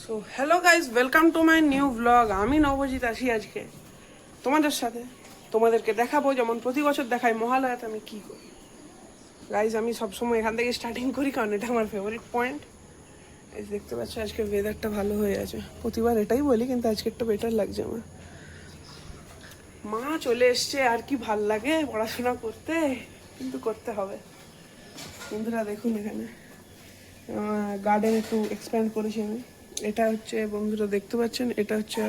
So hello guys, welcome to my new blog. আমি নবজিৎ আছি আজকে তোমাদের সাথে। তোমাদেরকে দেখাবো যেমন প্রতি বছর দেখাই মহালয়াতে আমি কী করি। গাইজ আমি সবসময় এখান থেকে স্টার্টিং করি কারণ এটা আমার ফেভারিট পয়েন্ট। এই দেখতে পাচ্ছ আজকে ওয়েদারটা ভালো হয়ে আছে, প্রতিবার এটাই বলি কিন্তু আজকে একটু বেটার লাগছে আমার। মা চলে এসছে, আর কি ভাল লাগে পড়াশোনা করতে, কিন্তু করতে হবে। বন্ধুরা দেখুন এখানে গার্ডেন একটু এক্সপ্যান্ড করেছি আমি। এটা হচ্ছে বন্ধুরা দেখতে পাচ্ছেন, এটা হচ্ছে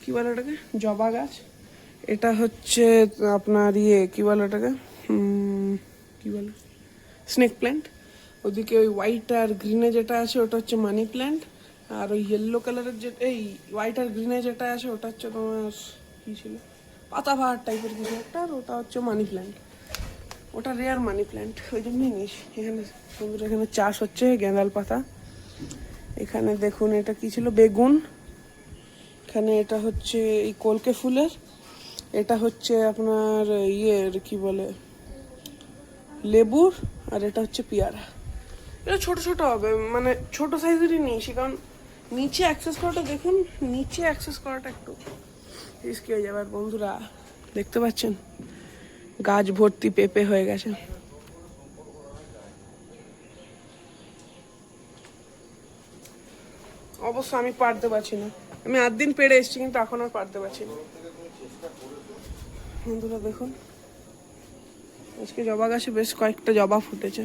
কী বলে ওটাকে, জবা গাছ। এটা হচ্ছে আপনার কী বলে ওটাকে, কী বলে, স্নেক প্ল্যান্ট। ওদিকে ওই হোয়াইট আর গ্রিনে যেটা আছে ওটা হচ্ছে মানি প্ল্যান্ট। আর ওই ইয়েলো কালারের যে এই হোয়াইট আর গ্রিনে যেটা আছে ওটা হচ্ছে তোমার কী ছিল, পাতাবাহার টাইপের কিছু একটা, আর ওটা হচ্ছে মানি প্ল্যান্ট। ওটা রেয়ার মানি প্ল্যান্ট, ওই জন্যই নিস। এখানে বন্ধুরা এখানে চাষ হচ্ছে গেঁদাল পাতা। এখানে দেখুন এটা কি ছিল, বেগুন। এখানে এটা হচ্ছে এই কলকে ফুলের। এটা হচ্ছে আপনার কি বলে, লেবুর। আর এটা হচ্ছে পেয়ারা। এটা ছোট ছোট হবে, মানে ছোট সাইজেরই নিয়েছি কারণ নিচে অ্যাক্সেস করাটা দেখুন, নিচে অ্যাক্সেস করাটা একটু রিস্কি হয়ে যাবে। আর বন্ধুরা দেখতে পাচ্ছেন গাছ ভর্তি পেঁপে হয়ে গেছে। অবশ্য আমি পারতে পারছি না, আমি 8 দিন পেড়ে এসেছি কিন্তু এখন আর পারতে পারছি না। বন্ধুরা দেখুন আজকে জবা গাছে বেশ কয়েকটা জবা ফুটেছে।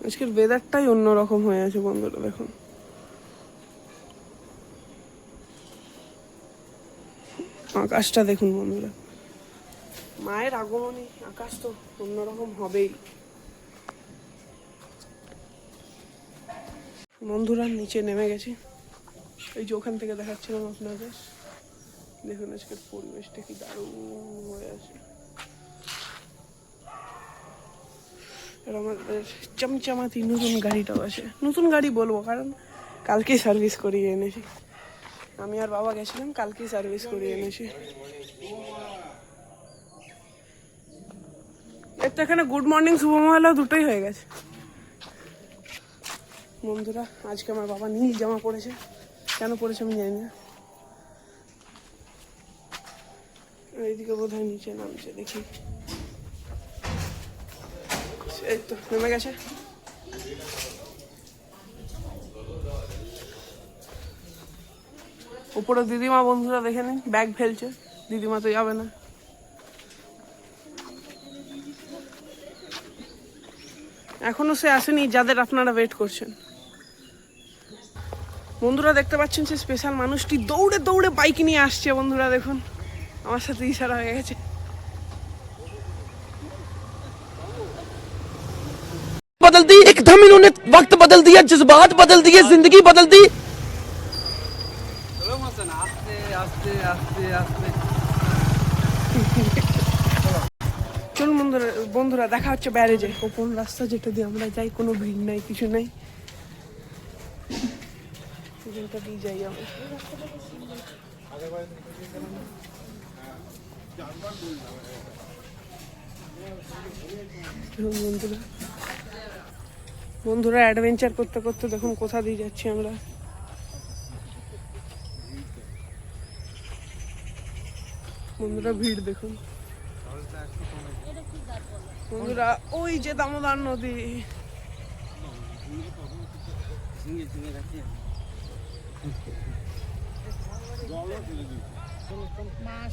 আজকের ওয়েদারটাই অন্যরকম হয়ে আছে বন্ধুরা দেখুন। আকাশটা দেখুন বন্ধুরা, মায়ের আগমনী আকাশ তো অন্যরকম হবেই। বন্ধুরা নিচে নেমে গেছি, এই যে ওখান থেকে দেখাচ্ছিলাম আপনাদের। দেখুন আজকের পরিবেশটা কি দারুণ হয়ে আছে। আর আমাদের চমচমাতি নতুন গাড়িটাও আছে। নতুন গাড়ি বলবো কারণ কালকেই সার্ভিস করিয়ে এনেছি। আমি আর বাবা গেছিলাম, কালকেই সার্ভিস করিয়ে এনেছি। এর তো এখানে গুড মর্নিং শুভ মহলা দুটোই হয়ে গেছে। বন্ধুরা আজকে আমার বাবা নীল জামা পরেছে, কেন পরেছে আমি জানি না। এইদিকে বোধ হয় নিচে নামছে, দেখি। এই তো নেমে গেছে। উপরে দিদিমা বন্ধুরা দেখে নিন, ব্যাগ ফেলছে। দিদিমা তো যাবে না। এখনো সে আসেনি যাদের আপনারা ওয়েট করছেন। বন্ধুরা দেখতে পাচ্ছেন সে স্পেশাল মানুষটি দৌড়ে দৌড়ে বাইক নিয়ে আসছে। বন্ধুরা দেখুন আমার সাথে ইশারা হয়ে গেছে। बदल दी एकदम इन्होंने वक्त बदल दिया, जज्बात बदल दिए, जिंदगी बदल दी। চলুন বন্ধুরা বন্ধুরা দেখা হচ্ছে ব্যারেজে। কোন রাস্তা যেটা দিয়ে আমরা যাই, কোনো ভিড় নাই কিছু নাই, যেটা দিয়ে যাই আমরা। বন্ধুরা বন্ধুরা অ্যাডভেঞ্চার করতে করতে দেখুন কোথা দিয়ে যাচ্ছি আমরা। বন্ধুরা ভিড় দেখুন। বন্ধুরা ওই যে দামোদর নদী।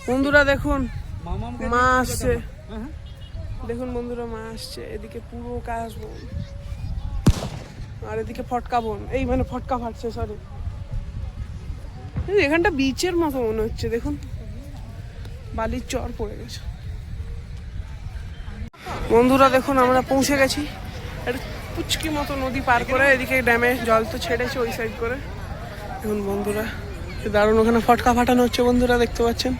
বন্ধুরা দেখুন মা আসছে, দেখুন বন্ধুরা মা আসছে। এদিকে পুরো কাশবন আর এদিকে ফটকা বন, এই মানে ফটকা ফাটছে, সরি। এখানটা বিচের মতো মনে হচ্ছে, দেখুন বালির চর পড়ে গেছে। বন্ধুরা দেখুন আমরা পৌঁছে গেছি। পুচকি মতো নদী পার করে এদিকে ড্যামে জল তো ছেড়েছে ওই সাইড করে। দেখুন বন্ধুরা দারুণ ওখানে ফটকা ফাটানো হচ্ছে। বন্ধুরা দেখতে পাচ্ছেন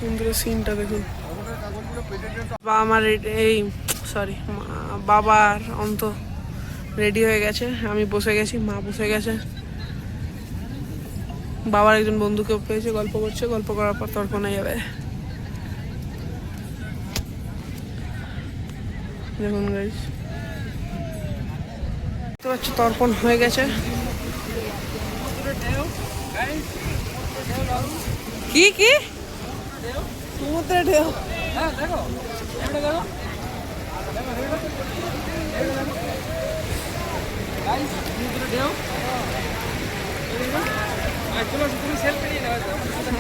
বন্ধুরা সিনটা দেখুন। আমার এই সরি বাবার অন্ত রেডি হয়ে গেছে, আমি বসে গেছি, মা বসে গেছে। বাবার একজন বন্ধুকে পেয়েছে, গল্প করছে, গল্প করার পর তর্পণে যাবে। দেখুন গাইস দেখতে পাচ্ছ তর্পণ হয়ে গেছে। কি কি সমুদ্রে ঢেউ?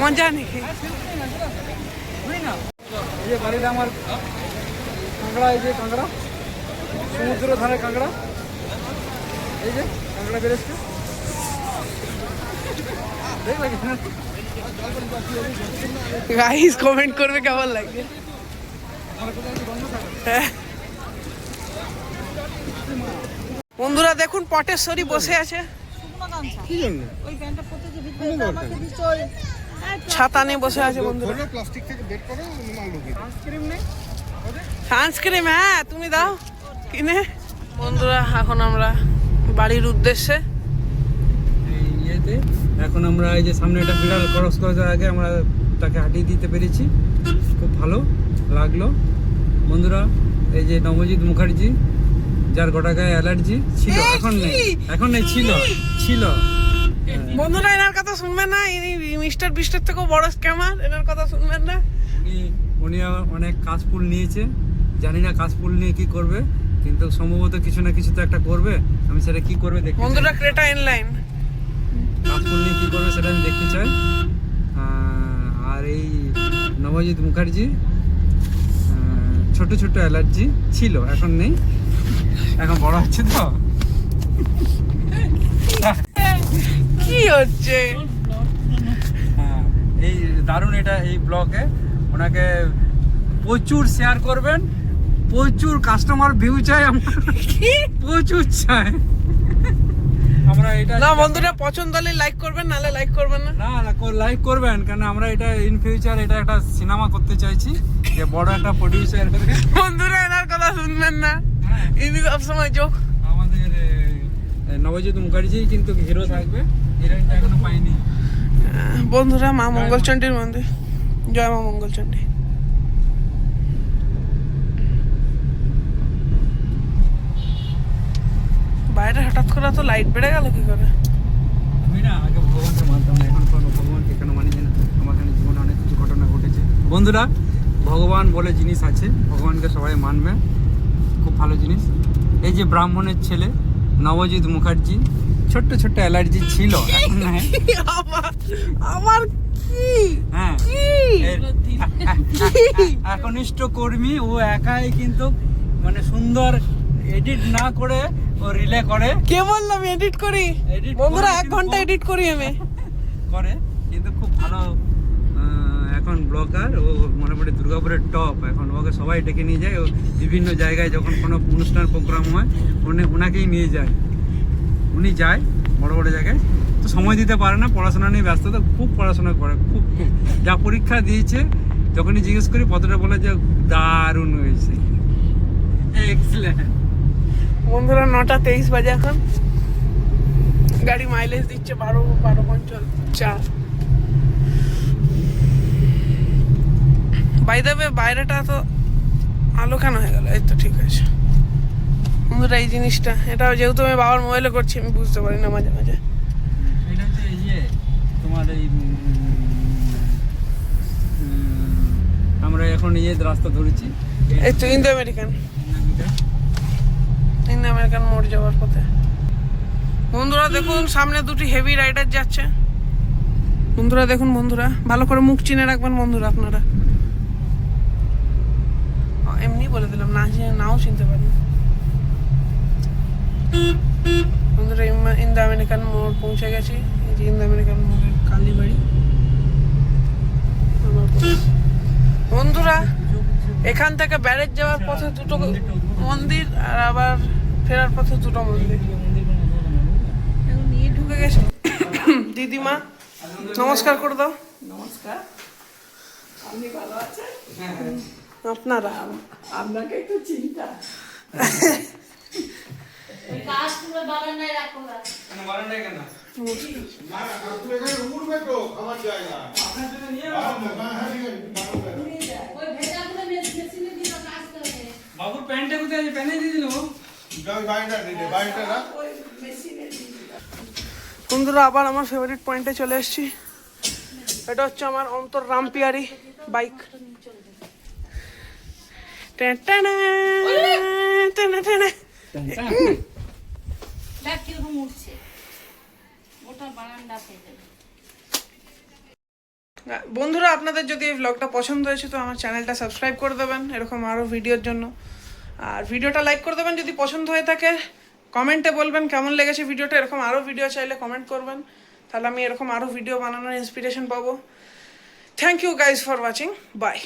মজা নাকি? এই যে বাড়িটা আমার কাঁকড়া, এই যে কাঁকড়া, সমুদ্র ধারে কাঁকড়া, এই যে কাঁকড়া বেরোচ্ছে, দেখলে কি? গাইস কমেন্ট করবে কেমন লাগে। হ্যাঁ। বন্ধুরা দেখুন পটেশ্বরী বসে আছে, কি জন্য? ছাতা নিয়ে বসে আছে বন্ধুরা। প্লাস্টিক থেকে বের করো, মাল ঢুকিয়ে দাও। আইসক্রিম নেই? সানস্ক্রিন হ্যাঁ তুমি দাও কিনে। বন্ধুরা এখন আমরা বাড়ির উদ্দেশ্যে এই ইয়েতে এখন আমরা এই যে সামনে একটা বিড়াল ক্রস করার আগে আমরা তাকে হাঁটিয়ে দিতে পেরেছি, খুব ভালো লাগলো। বন্ধুরা এই যে নবজিৎ মুখার্জি, যার গোটা গায়ে অ্যালার্জি ছিল, এখন নেই, এখন নেই, ছিল ছিল। বন্ধুরা এনার কথা শুনবেন না, ইনি মিস্টার বিস্টের থেকেও বড় স্ক্যামার, এনার কথা শুনবেন না। উনি অনেক কাশফুল নিয়েছে, জানি না কাশফুল নিয়ে কি করবে, কিন্তু সম্ভবত কিছু না কিছু তো একটা করবে। আমি সেটা কি করবে দেখতে চাই। বন্ধুরা ক্রেটা ইনলাইন কাশফুল নিয়ে কি করবে সেটা আমি দেখতে চাই। আর এই নবজিৎ মুখার্জি ছোট ছোট অ্যালার্জি ছিল, এখন নেই, এখন বড় হচ্ছে তো। কি হচ্ছে? এই দারুণ, এটা এই ব্লগে ওনাকে প্রচুর শেয়ার করবেন, প্রচুর কাস্টমার ভিউ চাই আমার, প্রচুর চাই আমরা এটা। না বন্ধুরা পছন্দ হলে লাইক করবেন, নালে লাইক করবেন না। না না লাইক করবেন, কারণ আমরা এটা ইন ফিউচার এটা একটা সিনেমা করতে চাইছি, যে বড় একটা প্রডিউসার। বন্ধুরা এনার কথা শুনবেন না, ইনি সবসময় জোক। আমাদের নবজিৎ মুখার্জি কিন্তু হিরো থাকবে, হিরোইনটা এখনো পাইনি। বন্ধুরা মা মঙ্গলচণ্ডীর মন্দির, জয় মা মঙ্গলচণ্ডী। বাইরে হঠাৎ করে তো লাইট বেড়ে গেল কি করে? আমি না আগে ভগবানকে মানতাম না, এখন কোনো ভগবানকে কেন মানি না। আমার এখানে জীবনে অনেক কিছু ঘটনা ঘটেছে। বন্ধুরা ভগবান বলে জিনিস আছে, ভগবানকে সবাই মানবে, খুব ভালো জিনিস। এই যে ব্রাহ্মণের ছেলে নবজিৎ মুখার্জি, ছোট্ট ছোট্ট অ্যালার্জি ছিল, এখন নাই। আমার কি হ্যাঁ, কি? একনিষ্ঠ কর্মী, ও একাই কিন্তু মানে সুন্দর এডিট না করে ও রিলে করে। কে বললাম এডিট করি? Edit বন্ধুরা করে 1 ঘন্টা কিন্তু- এডিট করি আমি। করে কিন্তু খুব ভালো এখন ব্লগার, ও মোটামুটি দুর্গাপুরের টপ। এখন ওকে সবাই ডেকে নিয়ে যায়, ও বিভিন্ন জায়গায় যখন কোনো অনুষ্ঠান প্রোগ্রাম হয় ওনাকেই নিয়ে যায়, উনি যায় বড় বড় জায়গায়। তো সময় দিতে পারে না, পড়াশোনা নিয়ে ব্যস্ত, তো খুব পড়াশোনা করে, খুব খুব। যা পরীক্ষা দিয়েছে যখনই জিজ্ঞেস করি পত্রটা বলে যে দারুণ হয়েছে, এক্সিলেন্ট। বন্ধুরা 9:23 বাজে এখন, গাড়ি মাইলেজ দিচ্ছে 12.4। বাই দ্য ওয়ে বাইরেটা তো আলো কেন হয়ে গেল? এই তো ঠিক আছে। বন্ধুরা এই জিনিসটা, এটা যেহেতু আমি বাবার মোবাইলে করছি আমি বুঝতে পারি না মাঝে মাঝে। এটা হচ্ছে এই যে তোমার এই আমরা এখন রাস্তা ধরেছি, এই তো ইন্দো আমেরিকান মোড় যাওয়ার পথে। বন্ধুরা দেখুন সামনে দুটি হেভি রাইডার যাচ্ছে। বন্ধুরা দেখুন, বন্ধুরা ভালো করে মুখ চিনে রাখবেন বন্ধুরা আপনারা। এমনি বলে দিলাম, নাও চিনতে পারেন। বন্ধুরা ইন্দো আমেরিকান মোড় পৌঁছে গেছি। এই যে ইন্দো আমেরিকান মোড়ের কালীবাড়ি। বন্ধুরা এখান থেকে ব্যারেজ যাওয়ার পথে দুটো মন্দির, আর আবার ফেরার পথে দুটো মন্দির। এখন নিয়ে ঢুকে গেছে। দিদিমা নমস্কার করে দাও। নমস্কার, আপনি ভালো আছেন? আপনারা আপনাকে একটু চিন্তা। বাবুর প্যান্টটা কোথায়? প্যান্টে দিয়ে দিল। বন্ধুরা আবার আমার ফেভারিট পয়েন্টে চলে এসেছি। এটা হচ্ছে আমার অন্তর রামপিয়ারি বাইক। দেখ কিরকম উঠছে, ওটা বারান্দা পেতে। বন্ধুরা আপনাদের যদি এই ব্লগটা পছন্দ হয়েছে তো আমার চ্যানেলটা সাবস্ক্রাইব করে দেবেন এরকম আরও ভিডিওর জন্য। আর ভিডিওটা লাইক করে দেবেন যদি পছন্দ হয়ে থাকে। কমেন্টে বলবেন কেমন লেগেছে ভিডিওটা। এরকম আরও ভিডিও চাইলে কমেন্ট করবেন, তাহলে আমি এরকম আরও ভিডিও বানানোর ইন্সপিরেশন পাবো। Thank you guys for watching, by.